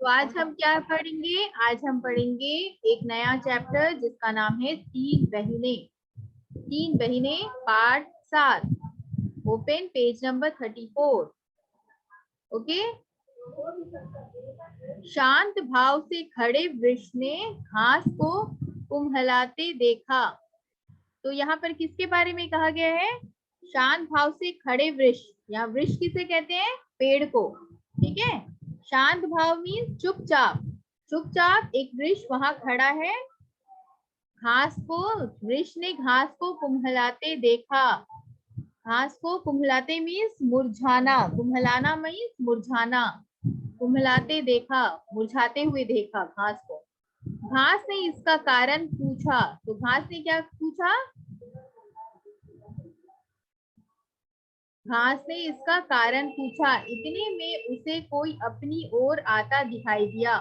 तो आज हम क्या पढ़ेंगे? आज हम पढ़ेंगे एक नया चैप्टर जिसका नाम है तीन बहिने। तीन बहिने part 7। Open page number 34। Okay. शांत भाव से खड़े वृक्ष ने घास को कुम्हलाते देखा। तो यहाँ पर किसके बारे में कहा गया है? शांत भाव से खड़े वृक्ष। यहाँ वृक्ष किसे कहते हैं? पेड़ को। ठीक है। शांत भाव मीन्स चुपचाप। चुपचाप एक वृक्ष वहां खड़ा है। घास को, वृक्ष ने घास को कुम्हलाते देखा। घास को कुम्हलाते मीन्स मुरझाना। कुम्हलाना मीन्स मुरझाना। कुम्हलाते देखा, मुरझाते हुए देखा घास को। घास ने इसका कारण पूछा। तो घास ने क्या पूछा? घास ने इसका कारण पूछा। इतने में उसे कोई अपनी ओर आता दिखाई दिया।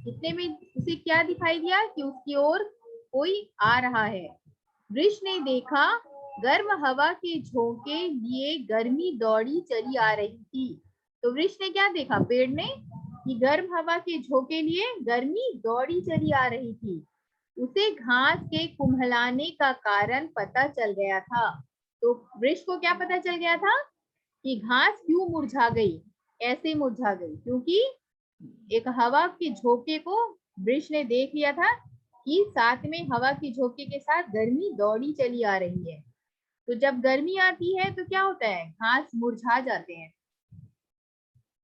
इतने में उसे क्या दिखाई दिया? कि उसकी ओर कोई आ रहा है। वृक्ष ने देखा, गर्म हवा के झोंके लिए गर्मी दौड़ी चली आ रही थी। तो वृक्ष ने क्या देखा? पेड़ ने, कि गर्म हवा के झोंके लिए गर्मी दौड़ी चली आ रही थी। उसे घास के कुम्हलाने का कारण पता चल गया था। तो वृक्ष को क्या पता चल गया था? कि घास क्यों मुरझा गई, ऐसे मुरझा गई, क्योंकि एक हवा के झोंके को वृक्ष ने देख लिया था कि साथ में हवा के झोंके के साथ गर्मी दौड़ी चली आ रही है। तो जब गर्मी आती है तो क्या होता है? घास मुरझा जाते हैं।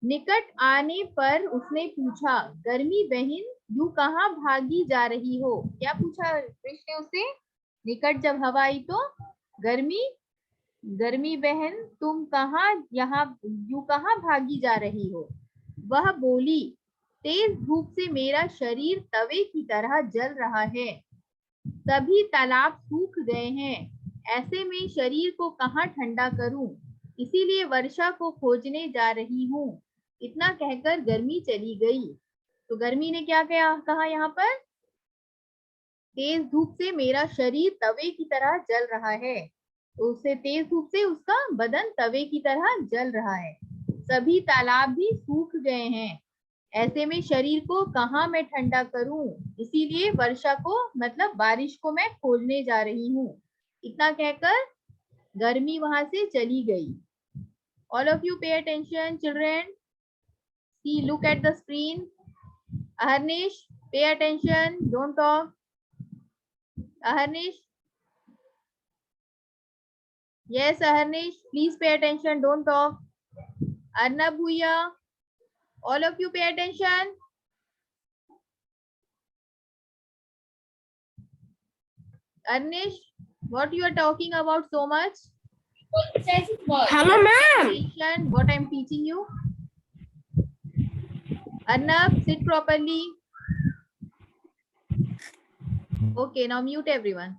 निकट आने पर उसने पूछा, गर्मी बहन यूं कहाँ भागी जा रही हो? क्या पूछा वृक्ष ने उससे? निकट जब हवा आई तो गर्मी बहन तुम कहाँ यूं कहाँ भागी जा रही हो? वह बोली, तेज धूप से मेरा शरीर तवे की तरह जल रहा है। सभी तालाब सूख गए हैं। ऐसे में शरीर को कहाँ ठंडा करूं? इसीलिए वर्षा को खोजने जा रही हूँ। इतना कहकर गर्मी चली गई। तो गर्मी ने क्या कहा यहाँ पर? तेज धूप से मेरा शरीर तवे की तरह जल रहा है। तो उससे तेज धूप से उसका बदन तवे की तरह जल रहा है। सभी तालाब भी सूख गए हैं। ऐसे में शरीर को कहाँ मैं ठंडा करूं? इसीलिए वर्षा को, मतलब बारिश को मैं खोजने जा रही हूँ। इतना कहकर गर्मी वहां से चली गई। All of you pay attention children. See, look at the screen. Aharnish, pay attention, don't talk. Aharnish, yes Aharnish, please pay attention, don't talk. Arnab Bhuiya, all of you pay attention. Arnish, what you are talking about so much? Hello ma'am. Attention, what I am teaching you. Arnab, sit properly. Okay, now mute everyone.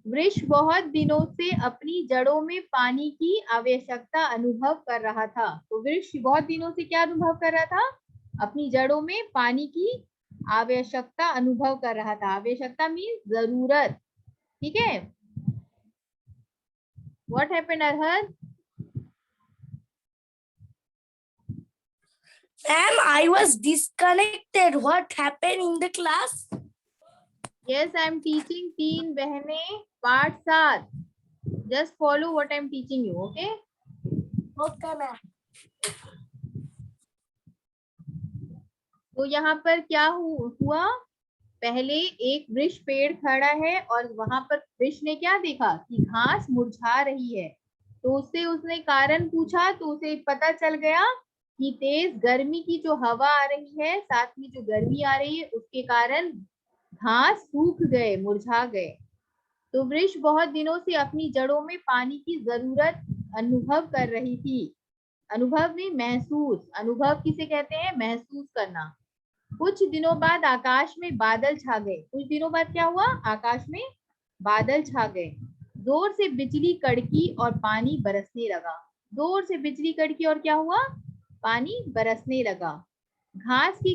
वृक्ष बहुत दिनों से अपनी जड़ों में पानी की आवश्यकता अनुभव कर रहा था। तो वृक्ष बहुत दिनों से क्या अनुभव कर रहा था? अपनी जड़ों में पानी की आवश्यकता अनुभव कर रहा था। आवश्यकता मीन्स जरूरत। ठीक है। What happened arhar? Ma'am, I was disconnected. What happened in the class? Yes, I am teaching तीन बहने part 7. Just follow what I am teaching you, okay? Okay ma'am. तो यहाँ पर क्या हुआ? पहले एक वृक्ष पेड़ खड़ा है और वहां पर वृक्ष ने क्या देखा? कि घास मुरझा रही है। तो उससे उसने कारण पूछा, तो उसे पता चल गया कि तेज गर्मी की जो हवा आ रही है, साथ में जो गर्मी आ रही है, उसके कारण घास सूख गए, मुरझा गए। तो वृक्ष बहुत दिनों से अपनी जड़ों में पानी की जरूरत अनुभव कर रही थी। अनुभव में महसूस। अनुभव किसे कहते हैं? महसूस करना। कुछ दिनों बाद आकाश में बादल छा गए। कुछ दिनों बाद क्या हुआ? आकाश में बादल छा गए। जोर से बिजली कड़की और पानी बरसने लगा। जोर से बिजली कड़की और क्या हुआ? पानी बरसने लगा। घास की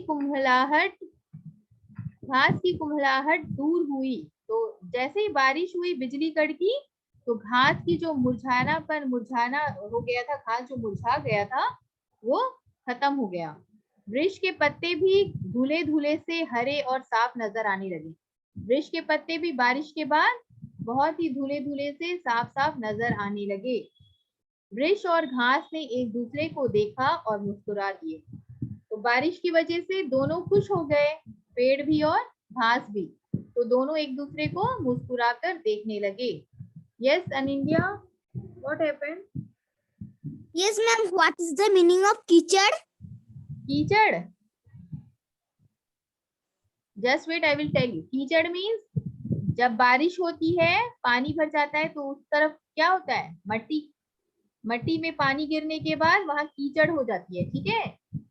कुम्हलाहट दूर हुई। तो जैसे ही बारिश हुई, बिजली कड़की, तो घास की जो मुरझाना हो गया था, घास जो मुरझा गया था वो खत्म हो गया। वृक्ष के पत्ते भी धुले धुले से हरे और साफ नजर आने लगे। वृक्ष के पत्ते भी बारिश के बाद बहुत ही धुले धुले से साफ साफ नजर आने लगे। वृक्ष और घास ने एक दूसरे को देखा और मुस्कुरा दिए। तो बारिश की वजह से दोनों खुश हो गए, पेड़ भी और घास भी। तो दोनों एक दूसरे को मुस्कुराकर देखने लगे। Yes Anindya, what happened? Yes, ma'am. What is the meaning of kichad? Kichad, just wait, I will tell you. कीचड़ मीन्स जब बारिश होती है, पानी भर जाता है, तो उस तरफ क्या होता है, मट्टी। मट्टी में पानी गिरने के बाद वहां कीचड़ हो जाती है, ठीक है।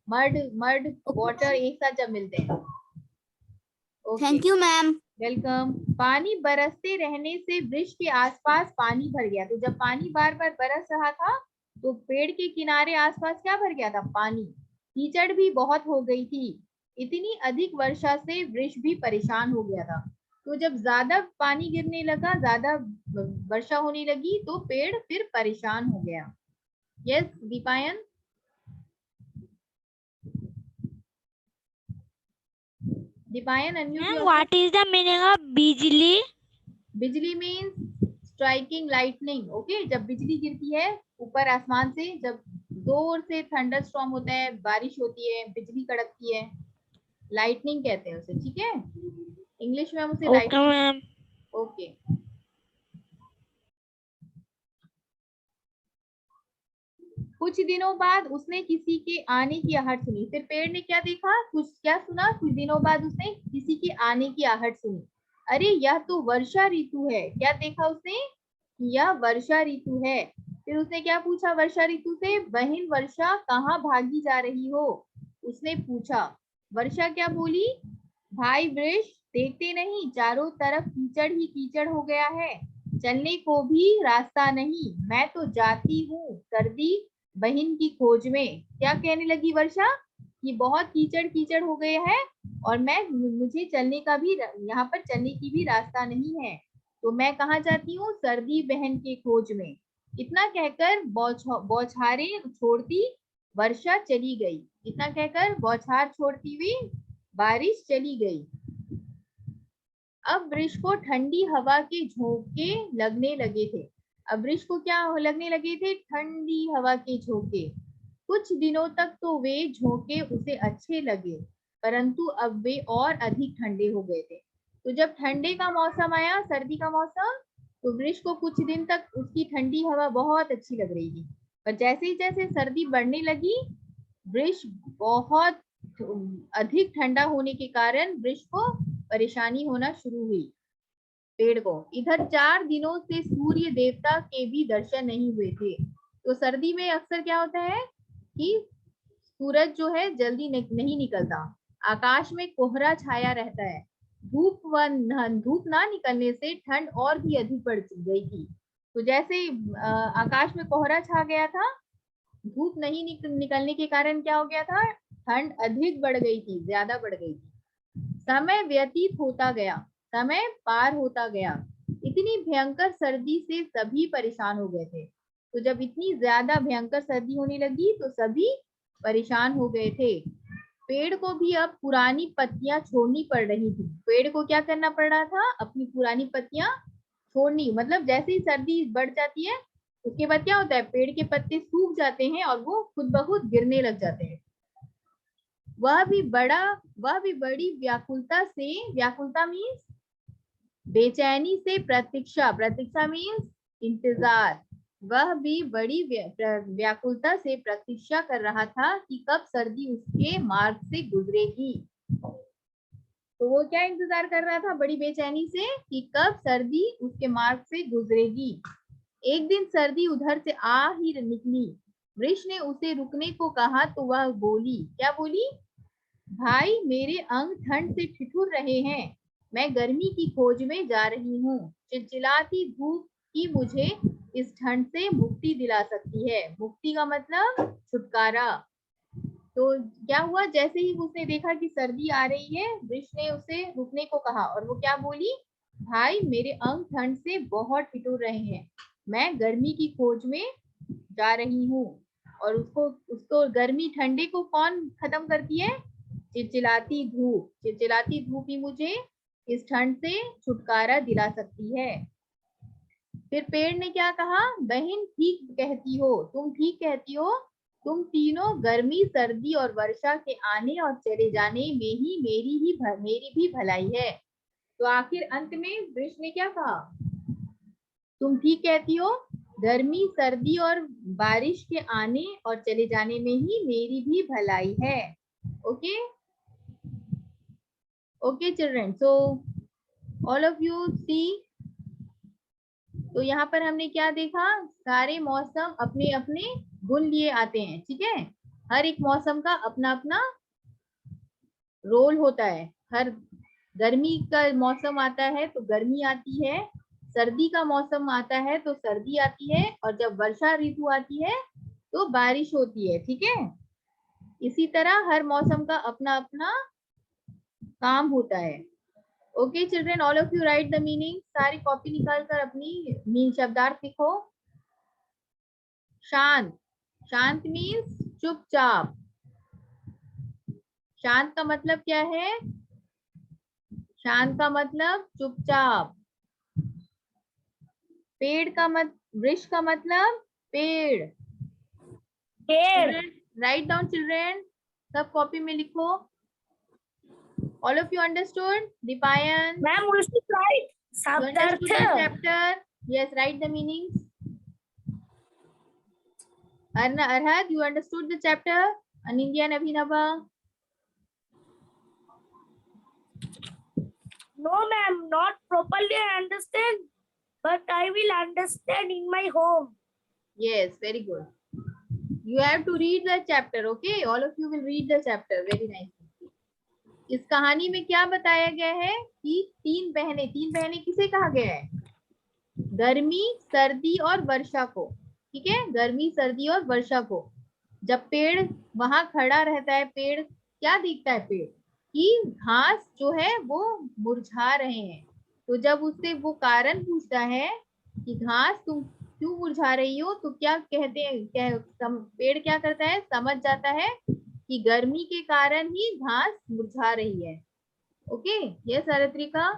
मड मड वाटर एक साथ जब मिलते हैं। Thank you ma'am. वेलकम। पानी बरसते रहने से वृक्ष के आसपास पानी भर गया। तो जब पानी बार बार बरस रहा था तो पेड़ के किनारे आसपास क्या भर गया था, पानी। कीचड़ भी बहुत हो गई थी। इतनी अधिक वर्षा से वृक्ष भी परेशान हो गया था। तो जब ज्यादा पानी गिरने लगा, ज्यादा वर्षा होने लगी, तो पेड़ फिर परेशान हो गया। Yes Deepayan. Deepayan unmute yourself. What is the meaning of बिजली? बिजली मीन्स स्ट्राइकिंग लाइटनिंग। ओके, जब बिजली गिरती है ऊपर आसमान से, जब जोर से थंडर स्टॉर्म होता है, बारिश होती है, बिजली कड़कती है, लाइटनिंग कहते हैं उसे, ठीक है। इंग्लिश में हम उसे लाइटनिंग। ओके। कुछ दिनों बाद उसने किसी के आने की आहट सुनी। फिर पेड़ ने क्या देखा, कुछ क्या सुना, कुछ दिनों बाद उसने किसी के आने की आहट सुनी। अरे यह तो वर्षा ऋतु है। क्या देखा उसने, यह वर्षा ऋतु है। फिर उसने क्या पूछा वर्षा ऋतु से, बहन वर्षा कहाँ भागी जा रही हो, उसने पूछा। वर्षा क्या बोली, भाई वृक्ष देखते नहीं, चारों तरफ कीचड़ ही कीचड़ हो गया है, चलने को भी रास्ता नहीं, मैं तो जाती हूँ सर्दी बहन की खोज में। क्या कहने लगी वर्षा, कि बहुत कीचड़ कीचड़ हो गए हैं और मुझे चलने का भी, यहाँ पर चलने की भी रास्ता नहीं है, तो मैं कहाँ जाती हूँ, सर्दी बहन के खोज में। इतना कहकर बौछारें छोड़ती वर्षा चली गई। इतना कहकर बौछार छोड़ती हुई बारिश चली गई। अब वृक्ष को ठंडी हवा के झोंके लगने लगे थे। अब वृक्ष को क्या लगने लगे थे, ठंडी हवा के झोंके। कुछ दिनों तक तो वे झोंके उसे अच्छे लगे, परंतु अब वे और अधिक ठंडे हो गए थे। तो जब ठंडे का मौसम आया, सर्दी का मौसम, तो वृक्ष को कुछ दिन तक उसकी ठंडी हवा बहुत अच्छी लग रही थी, पर जैसे ही जैसे सर्दी बढ़ने लगी, वृक्ष बहुत अधिक ठंडा होने के कारण वृक्ष को परेशानी होना शुरू हुई, पेड़ को। इधर 4 दिनों से सूर्य देवता के भी दर्शन नहीं हुए थे। तो सर्दी में अक्सर क्या होता है कि सूरज जो है जल्दी नहीं निकलता, आकाश में कोहरा छाया रहता है। धूप ना निकलने से ठंड और भी अधिक बढ़ गई थी। तो जैसे आकाश में कोहरा छा गया था, धूप नहीं निकलने के कारण क्या हो गया था, ठंड अधिक बढ़ गई थी, ज्यादा बढ़ गई थी। समय व्यतीत होता गया, समय पार होता गया। इतनी भयंकर सर्दी से सभी परेशान हो गए थे। तो जब इतनी ज्यादा भयंकर सर्दी होने लगी तो सभी परेशान हो गए थे। पेड़ को भी अब पुरानी पत्तियां छोड़नी पड़ रही थी। पेड़ को क्या करना पड़ रहा था, अपनी पुरानी पत्तियां छोड़नी। मतलब जैसे ही सर्दी बढ़ जाती है उसके बाद क्या होता है, पेड़ के पत्ते सूख जाते हैं और वो खुद ब खुद गिरने लग जाते हैं। वह भी बड़ी व्याकुलता से, व्याकुलता मीन्स बेचैनी से प्रतीक्षा, प्रतीक्षा मीन्स इंतजार। वह भी बड़ी व्याकुलता से प्रतीक्षा कर रहा था कि कब सर्दी उसके मार्ग से गुजरेगी। तो वो क्या इंतजार कर रहा था बड़ी बेचैनी से, कि कब सर्दी उसके मार्ग से गुजरेगी। एक दिन सर्दी उधर से आ ही निकली। वृक्ष ने उसे रुकने को कहा तो वह बोली, क्या बोली, भाई मेरे अंग ठंड से ठिठुर रहे हैं, मैं गर्मी की खोज में जा रही हूँ। चिलचिलाती धूप ही मुझे इस ठंड से मुक्ति दिला सकती है। मुक्ति का मतलब छुटकारा। तो क्या हुआ, जैसे ही उसने देखा कि सर्दी आ रही है, वृक्ष ने उसे रुकने को कहा और वो क्या बोली, भाई मेरे अंग ठंड से बहुत ठिठुर रहे हैं, मैं गर्मी की खोज में जा रही हूँ। और उसको उसको गर्मी ठंडे को कौन खत्म करती है? चिलचिलाती धूप। चिलचिलाती धूप ही मुझे इस ठंड से छुटकारा दिला सकती है। फिर पेड़ ने क्या कहा? बहन ठीक कहती हो, तुम ठीक कहती हो। तुम तीनों गर्मी, सर्दी और वर्षा के आने और चले जाने में ही मेरी भी भलाई है। तो आखिर अंत में वृक्ष ने क्या कहा? तुम ठीक कहती हो, गर्मी, सर्दी और बारिश के आने और चले जाने में ही मेरी भी भलाई है। Okay okay children, so all of you see. तो यहाँ पर हमने क्या देखा? सारे मौसम अपने अपने गुण लिए आते हैं, ठीक है। हर एक मौसम का अपना अपना रोल होता है। हर गर्मी का मौसम आता है तो गर्मी आती है, सर्दी का मौसम आता है तो सर्दी आती है, और जब वर्षा ऋतु आती है तो बारिश होती है, ठीक है। इसी तरह हर मौसम का अपना अपना काम होता है। Okay children, all of you right the meaning. सारी कॉपी निकाल कर अपनी मीन शब्दार्थ लिखो। शांत, शांत मीन्स चुपचाप। शांत का मतलब क्या है? शांत का मतलब चुपचाप। पेड़ का वृक्ष का मतलब पेड़। राइट डाउन चिल्ड्रन, सब कॉपी में लिखो। All of you understood? Deepayan, ma'am we should write you understood the शब्दार्थ। chapter? Yes, write the meanings. Arhad, you understood the chapter? Anindya and Abhinava? No ma'am, not properly I understand, but I will understand in my home. Yes, very good. You have to read the chapter, okay? All of you will read the chapter very nicely. इस कहानी में क्या बताया गया है कि तीन बहनें किसे कहा गया है? गर्मी, सर्दी और वर्षा को, ठीक है। गर्मी, सर्दी और वर्षा को। जब पेड़ वहां खड़ा रहता है, पेड़ क्या दिखता है? पेड़ की घास जो है वो मुरझा रहे हैं। तो जब उससे वो कारण पूछता है कि घास तुम क्यों मुरझा रही हो, तो क्या कहते हैं? पेड़ क्या करता है? समझ जाता है कि गर्मी के कारण ही घास मुरझा रही है। Okay, yes Aritrika.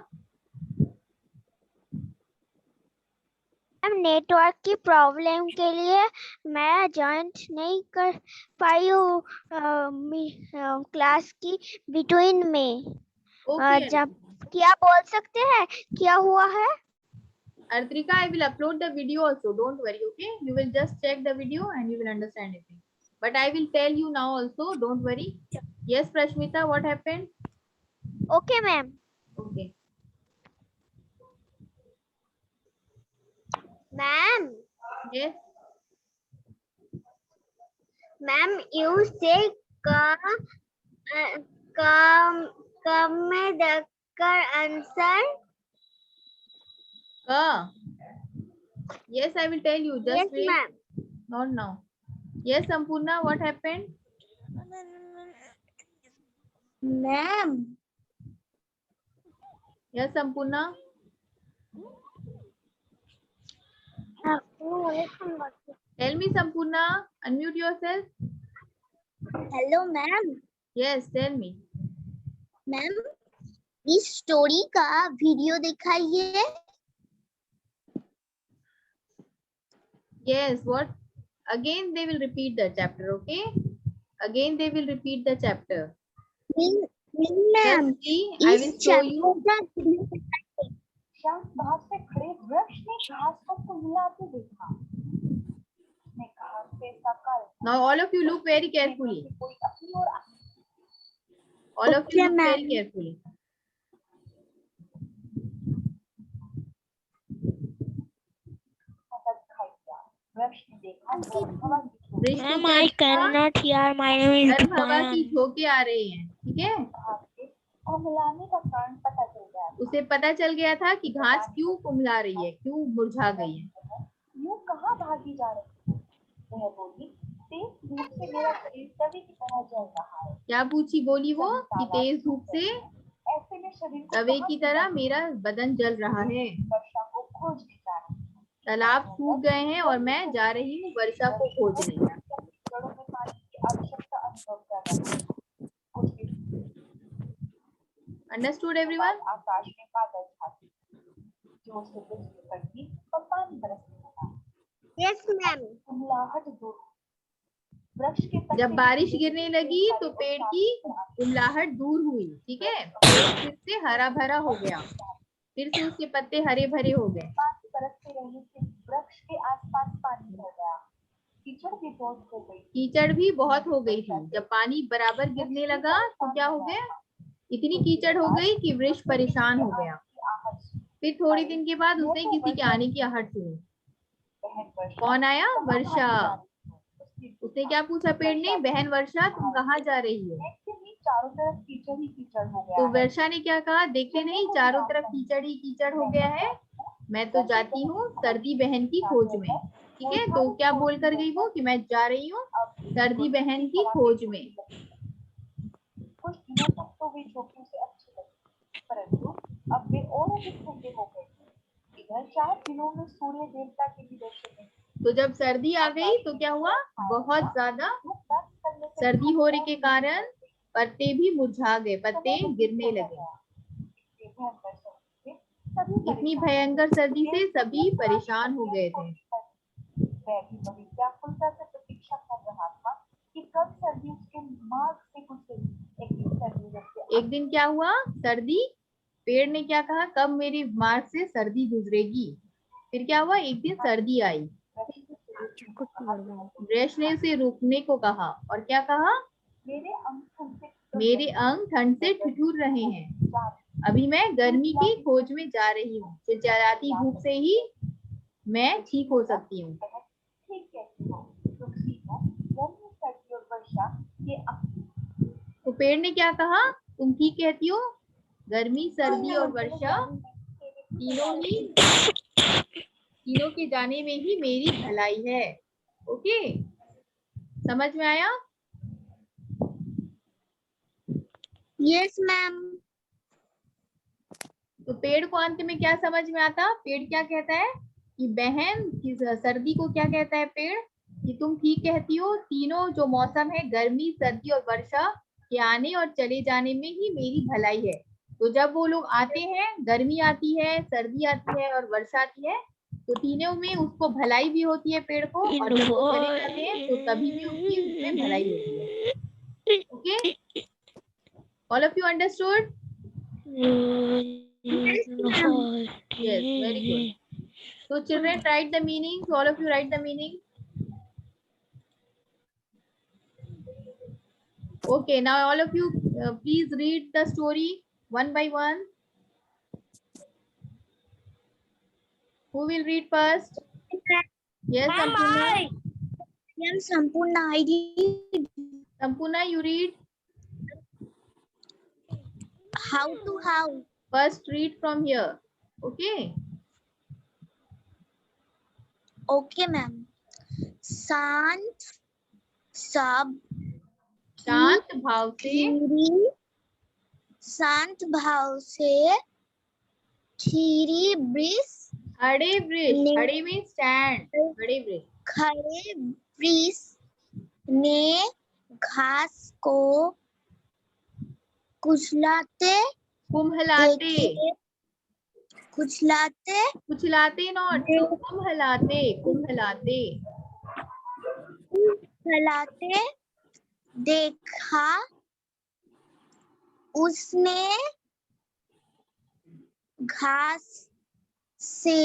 नेटवर्क की प्रॉब्लम के लिए मैं ज्वाइंट नहीं कर पाई हूँ क्लास की बिटवीन में। जब क्या बोल सकते हैं क्या हुआ है? Artrika, I will upload the video also. Don't worry, okay? You will just check the video and you will understand it. But I will tell you now also. Don't worry. Yes, Prashmita, what happened? Okay, ma'am. Okay. Ma'am. Yes. Ma'am, you say come में देखकर answer. Yes, I will tell you. Just Yes, wait. ma'am. Not now. Yes, Sampurna, what happened? Ma'am. Yes, Sampurna. Tell me, Sampurna. Unmute yourself. Hello, ma'am. Yes, tell me. Ma'am इस story का video दिखाइए। Yes, what? Again they will repeat the chapter, okay? Again they will repeat the chapter. Ma'am Just see, I will show you. बाहर से खड़े वृक्ष ने घास को कुम्हलाते देखा। उसने घास से सकल। Now all of you look very carefully. कोई अपनी ओर All of you Okay, look ma'am. very carefully. दिखाई दिया। वृक्ष ने देखा गर्म हवा की वृक्ष को Ma'am, क्या I दिखा? cannot hear. My name is गर्म हवा की Dipan. झोंके आ रही हैं, ठीक है। घास के कुम्हलाने का कारण पता चल गया। उसे पता चल गया था कि घास क्यों कुम्हला रही है, क्यों मुरझा गई है। यूं कहाँ भागी जा रही है? वह बोली, तेज धूप से मेरा शरीर तवे की तरह जल रहा है। क्या पूछी बोली वो कि तेज धूप से ऐसे में शरीर को तवे कहाँ की से तरह जल? मेरा बदन जल रहा है। वर्षा को खोजने जा रही हूँ। तालाब सूख गए हैं और मैं जा रही हूँ वर्षा को खोजने। रहा। कुछ अंडरस्टूड एवरीवन? आकाश में बादल छाते, जो उसके बिजली कड़की और पानी बरसने लगा। Yes ma'am. कुमलाहट दूर, वृक्ष के पत्ते जब बारिश गिरने लगी तो हरे पेड़ और की साफ कुमलाहट दूर हुई, ठीक है, पेड़ फिर से हरा भरा हो गया, फिर से उसके पत्ते हरे भरे हो गए। पानी बरसते रहने से वृक्ष के आसपास पानी भर गया। कीचड़ भी बहुत हो गई। कीचड़ भी बहुत हो गई थी। जब पानी बराबर गिरने लगा तो क्या हो गया, इतनी कीचड़ हो गई कि वृक्ष परेशान हो गया। फिर थोड़ी दिन के बाद उसने किसी के आने की आहट सुनी। कौन आया? वर्षा। उसने क्या पूछा पेड़ ने? बहन वर्षा, तुम कहाँ जा रही हो? चारों तरफ कीचड़ ही कीचड़ हो गया तो है। वर्षा ने क्या कहा? देखते नहीं चारों तरफ कीचड़ ही कीचड़ हो गया है, मैं तो जाती हूँ सर्दी बहन की खोज में। ठीक है, तो क्या बोल कर गई वो कि मैं जा रही हूँ सर्दी बहन की खोज में। कुछ दिनों तक तो वे झोंके से अच्छे लगे, परंतु अब वे और अधिक ठंडे हो गए। इधर 4 दिनों में सूर्य देवता के भी दर्शन नहीं। तो जब सर्दी आ गई तो क्या हुआ? बहुत ज्यादा सर्दी होने के कारण पत्ते भी मुरझा गए, पत्ते गिरने लगे। इतनी भयंकर सर्दी से सभी परेशान हो गए थे। वह भी बड़ी व्याकुलता से प्रतीक्षा कर रहा था कि कब सर्दी उसके मार्ग से गुजरेगी। एक दिन सर्दी जैसे एक दिन क्या हुआ? सर्दी, पेड़ ने क्या कहा? कब मेरी मार्ग से सर्दी गुजरेगी। फिर क्या हुआ? एक दिन सर्दी आई, वृक्ष ने उसे रुकने को कहा और क्या कहा? मेरे अंग ठंड से ठिठुर रहे हैं, अभी मैं गर्मी की खोज में जा रही हूँ, चिलचिलाती धूप से ही मैं ठीक हो सकती हूँ। तो पेड़ ने क्या कहा? तुम ठीक कहती हो, गर्मी सर्दी और वर्षा तीनों के जाने में ही मेरी भलाई है। ओके, समझ में आया? Yes ma'am. तो पेड़ को अंत में क्या समझ में आता? पेड़ क्या कहता है कि बहन की सर्दी को क्या कहता है पेड़ कि तुम ठीक कहती हो, तीनों जो मौसम है गर्मी सर्दी और वर्षा के आने और चले जाने में ही मेरी भलाई है। तो जब वो लोग आते हैं, गर्मी आती है, सर्दी आती है और वर्षा आती है, तो तीनों में उसको भलाई भी होती है पेड़ को, और जब वो चले जाते हैं तो तभी भी उसकी उसमें भलाई होती है। Okay, all of you understood? Yes, very good. So children, write the meanings. All of you write the meaning. Okay, now all of you please read the story one by one. Who will read first? Yes, Sampurna. Ma'am, Sampurna, I read. Sampurna, you read. How to how. First read from here. Okay. Okay, ma'am. शांत सब शांत भाव से शांत भाव से खीरी वृक्ष खड़े वृक्ष, खड़े में स्टैंड, खड़े वृक्ष, खड़े वृक्ष ने घास को कुचलाते कुम्हलाते, कुचलाते कुचलाते नॉट, कुम्हलाते, कुम्हलाते कुचलाते देखा। उसने घास से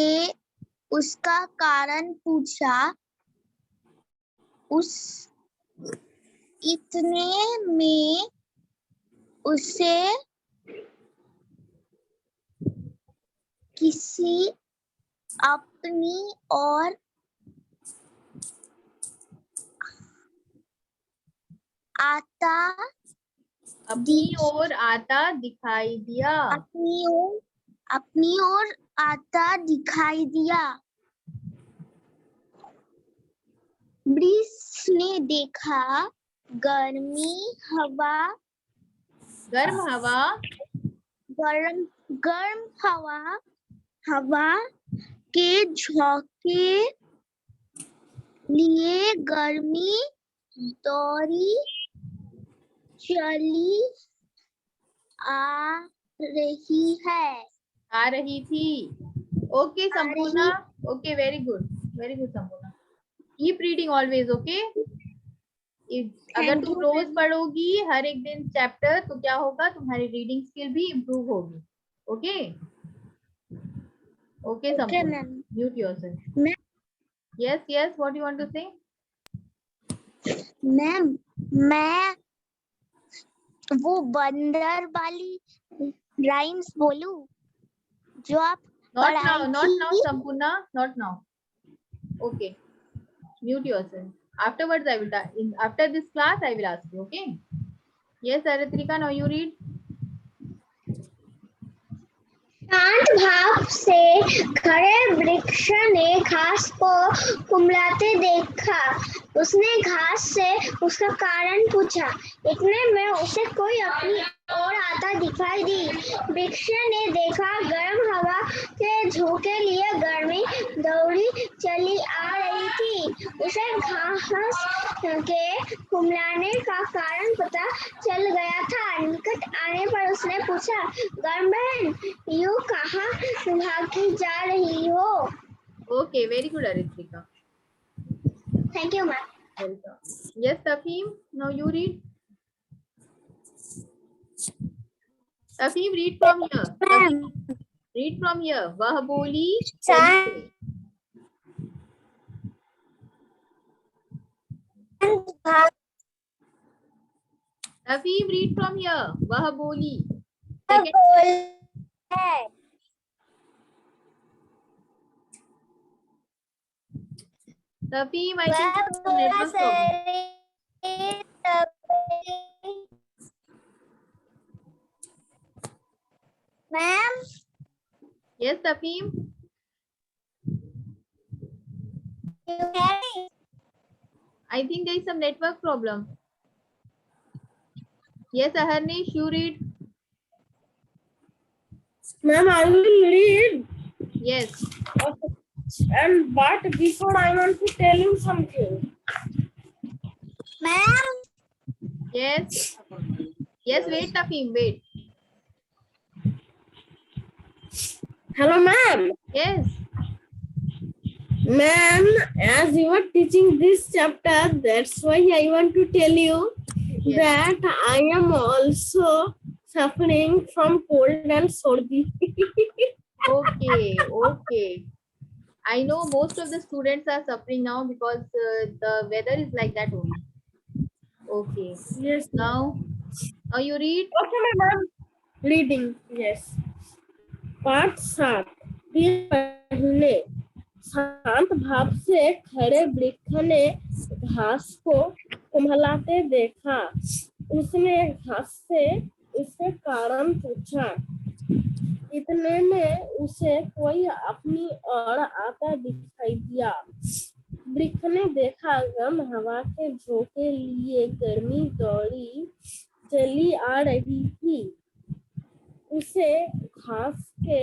उसका कारण पूछा। उस इतने में उसे किसी अपनी और आता अपनी ओर आता दिखाई दिया। अपनी ओर आता दिखाई दिया। वृक्ष ने देखा गर्मी हवा गर्म हवा गर्म हवा के झोंके लिए गर्मी दौड़ी चली आ रही है। आ रही थी। Okay Sampurna, okay very good Sampurna. Keep reading always, okay. अगर तुम रोज पढ़ोगी हर एक दिन चैप्टर तो क्या होगा, तुम्हारी रीडिंग स्किल भी इम्प्रूव होगी। Okay okay Sampurna, mute yourself. Yes yes, what you want to say? Ma'am मैं वो बंदर वाली राइम्स बोलूं जो आप Not now, पढ़ाई not now थी? Sampurna, not now. Okay, mute yourself. Afterwards I will after this class I will ask you, okay? Yes Aritrika, now you read. शांत भाव से खड़े वृक्ष ने घास को कुम्हलाते देखा। उसने घास से उसका कारण पूछा। इतने में उसे कोई अपनी ओर आता दिखाई दी। वृक्ष ने देखा गर्म हवा के झोंके लिए गर्मी दौड़ी चली आ रही थी। उसे घास के कुम्हलाने का कारण पता चल गया था। निकट आने पर उसने पूछा, गर्म बहन, यू कहाँ भागी जा रही हो? Okay, very good Aritrika. Thank you ma'am. Welcome. Yes Tafim, now you read. Tafim, read from here. Tafim, read from here. वह बोली चली। Tafim, read from here. वह बोली। Second. Tafim, I think you have some network problem. Ma'am Yes Tafim. I think there is some network problem. Yes Aharnish, you read. Ma'am, I will read. Yes. And but before I want to tell you something. Ma'am Yes. Yes, wait Tafim, wait. Hello, ma'am. Yes. Ma'am, as you are teaching this chapter, that's why I want to tell you that I am also suffering from cold and sardi. Okay, okay. I know most of the students are suffering now because the weather is like that only. Okay. Yes. Now you read. Okay, ma'am. Reading. Yes. पाठ 7। पहले शांत भाव से खड़े वृक्ष ने घास को कुम्हलाते देखा। उसने घास से उसके कारण पूछा। इतने में उसे कोई अपनी ओर आता दिखाई दिया। वृक्ष ने देखा गर्म हवा के झोंके लिए गर्मी दौड़ी चली आ रही थी। उसे घास के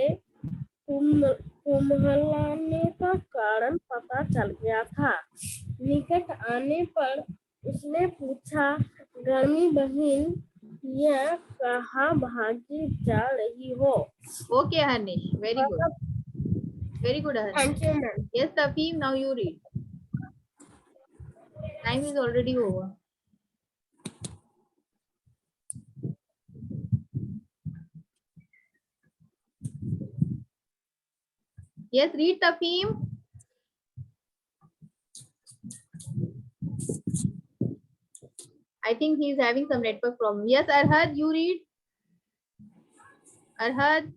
कुम्हलाने का कारण पता चल गया था। निकट आने पर उसने पूछा, गर्मी बहन, यह कहाँ भागी जा रही हो? Okay Harnish, very good. Very good Harnish. Thank you, ma'am. Yes Tafim, now you read. Time is already over. Yes, read Tafim. I think he is having some network problem. Yes, Arhad, you read. Arhad.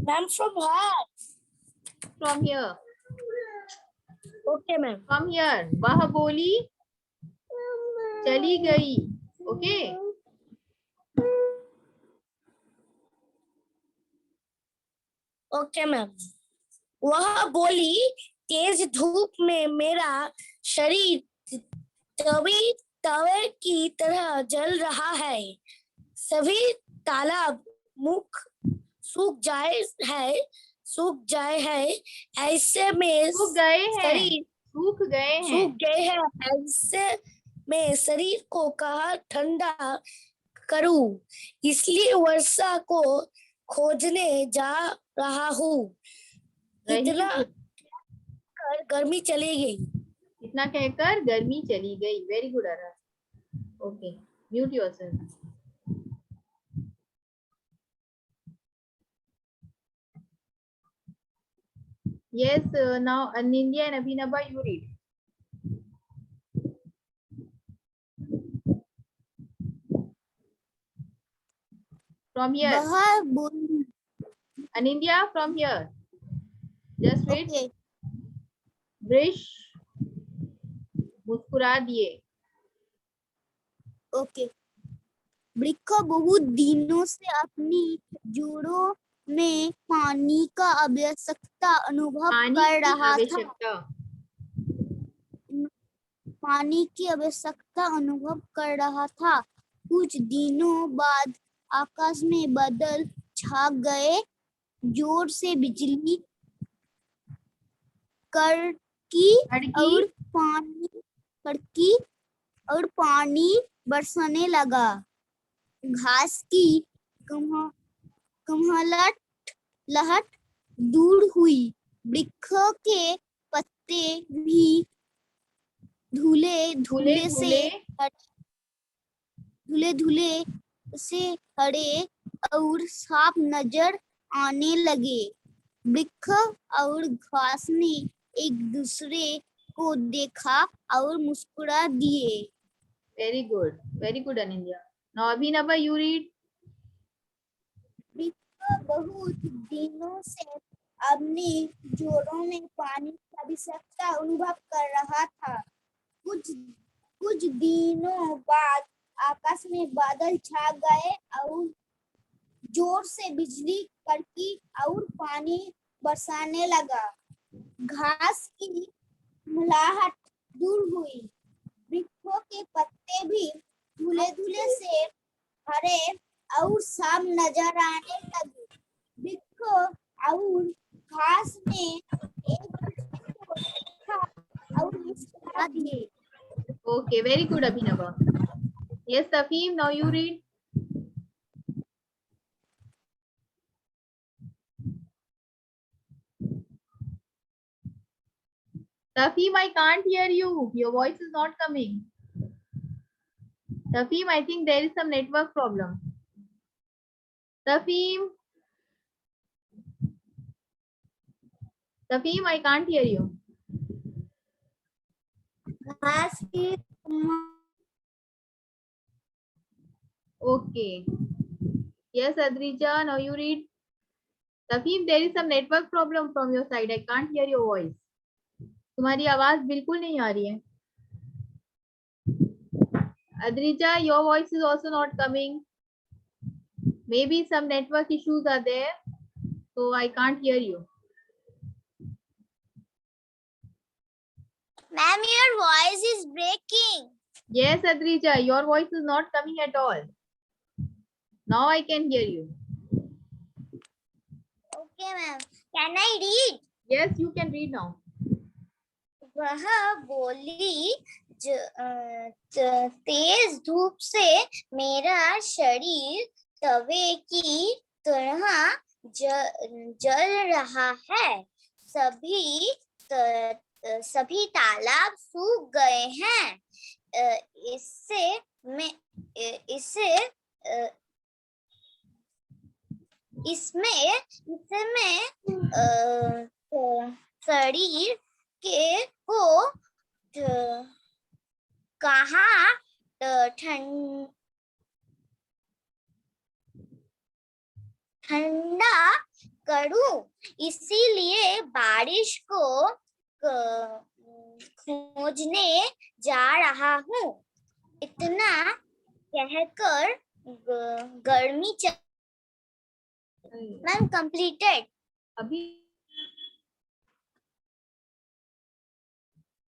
Ma'am, from where? From here. Okay, ma'am. From here. वह बोली चली गई. Okay. Okay ma'am. वह बोली, तेज धूप में मेरा शरीर तवे की तरह जल रहा है। सभी तालाब मुख सूख जाए हैं। ऐसे में सूख गए हैं। ऐसे मैं शरीर को कहाँ ठंडा करूं, इसलिए वर्षा को खोजने जा रहा हूँ। Very इतना good. कर गर्मी चली गई। इतना कहकर गर्मी चली गई. Very good, Aras. Okay. Mute yourself. Yes, now Anindya and Abhinava, you read. From here. वह बोली, Anindya, from here. Just read. Okay, वृष मुस्कुरा दिए. ओके। वृक्ष बहुत दिनों से अपनी जड़ों में पानी का आवश्यकता अनुभव पानी कर की रहा था। आवश्यकता. पानी की आवश्यकता अनुभव कर रहा था। कुछ दिनों बाद आकाश में बादल छा गए, जोर से बिजली कड़की और पानी बरसने लगा। घास की लहट दूर हुई। वृक्ष के पत्ते भी धुले से हरे और साफ नजर आने लगे। वृक्ष और घास ने एक दूसरे को देखा और मुस्कुरा दिए। Very good. Very good, Anindya. Now Abhinava, you read. वृक्ष बहुत दिनों से अपनी जड़ों में पानी की आवश्यकता अनुभव कर रहा था। कुछ दिनों बाद आकाश में बादल छा गए और जोर से बिजली कड़की और पानी बरसाने लगा। घास की मुलाहट दूर हुई। वृक्षों के पत्ते भी धुले से हरे और साफ नजर आने लगे। वृक्ष और घास ने एक दूसरे को देखा और मुस्कुरा दिए। Okay, very good, Abhinava. Yes, Tafim, now you read. Tafim, I can't hear you. Your voice is not coming. Tafim, I think there is some network problem. Tafim, I can't hear you. घास की Okay. Yes, Adrija, now you read. Tafim, there is some network problem from your side. I can't hear your voice. तुम्हारी आवाज बिल्कुल नहीं आ रही है. Adrija, your voice is also not coming. Maybe some network issues are there, so I can't hear you. Ma'am, your voice is breaking. Yes, Adrija, your voice is not coming at all. Now I can hear you. Okay, ma'am. Can I read? Yes, you can read now. वह बोली, तेज धूप से मेरा शरीर तवे की तरह जल रहा है। सभी तालाब सूख गए हैं। इसमें शरीर के को कहाँ ठंडा करूं, इसीलिए बारिश को खोजने जा रहा हूँ। इतना कहकर गर्मी मैम कंप्लीटेड। अभी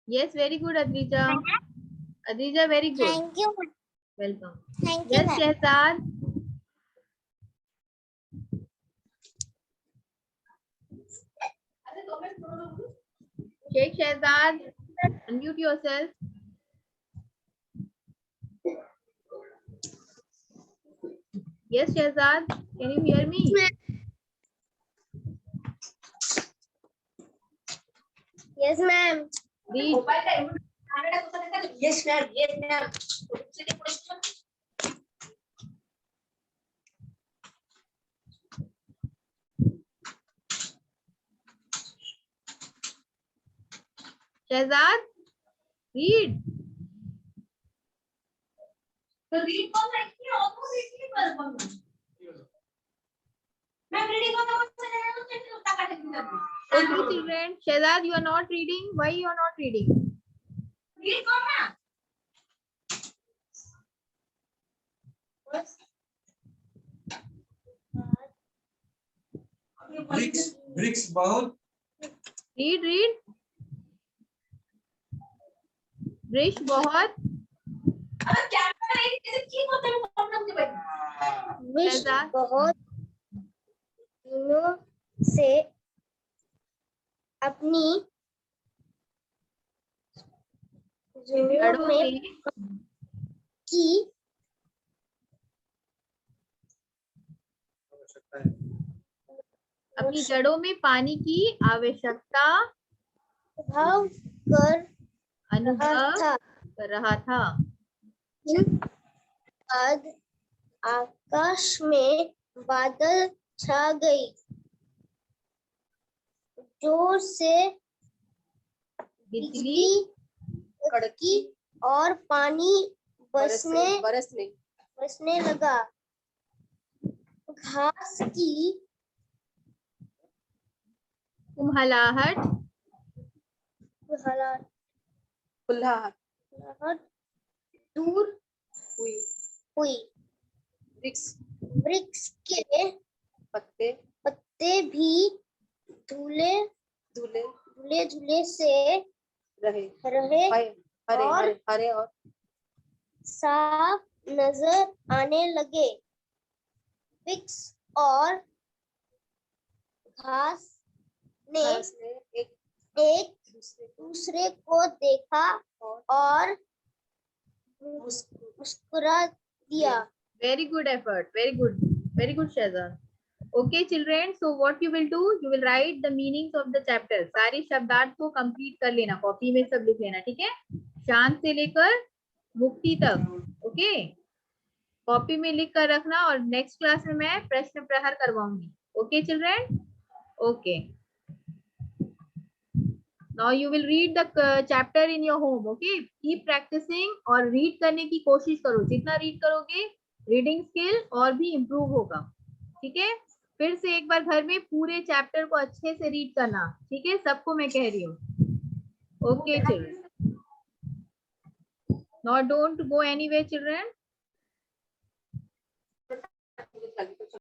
yes, very good, Adrija. Adrija, very good. Thank you. Welcome. Thank you. Yes, Shehzad. Sheikh Shehzad, unmute yourself. Yes, Shehzad, can you hear me? Yes, ma'am. Read. Yes, ma'am. Yes, ma'am. Shehzad, read. तो read कौन सा इसकी almost इसकी पर मैं reading को तो channel उठा काट के कर Okay, children. Shehzad, you are not reading. Why you are not reading? Read कौन ना ब्रिक्स बहुत Read, read. वृक्ष बहुत. अरे कैमरा नहीं किसी की बोलते हैं प्रॉब्लम के भाई विश्व शहजाद? बहुत दिनों से अपनी जड़ों जड़ों में में की अपनी जड़ों में पानी की आवश्यकता अनुभव कर रहा अनुभव था। कर रहा था. बाद आकाश में बादल छा गई, जोर से बिजली कड़की और पानी बरसने लगा। घास की कुम्हलाहट कुल्हाहट दूर हुई। वृक्ष के पत्ते भी धुले धुले से रहे और साफ नजर आने लगे। वृक्ष और घास ने एक दूसरे को देखा और मुस्कुरा दिया। very good effort, very good Shehzad. Okay children, so what you will do, you will write the meanings of the chapter. सारी शब्दार्थ को कंप्लीट कर लेना, कॉपी में सब लिख लेना, ठीक है? शांत से लेकर मुक्ति तक, ओके? कॉपी में लिख कर रखना और नेक्स्ट क्लास में मैं प्रश्न प्रहर करवाऊंगी. Okay children? Okay. Now you will read the chapter in your home. Okay, keep practicing और read करने की कोशिश करो. जितना read करोगे रीडिंग स्किल और भी इम्प्रूव होगा. ठीक है? फिर से एक बार घर में पूरे चैप्टर को अच्छे से रीड करना. ठीक है? सबको मैं कह रही हूँ. Okay children. Now don't go anywhere children.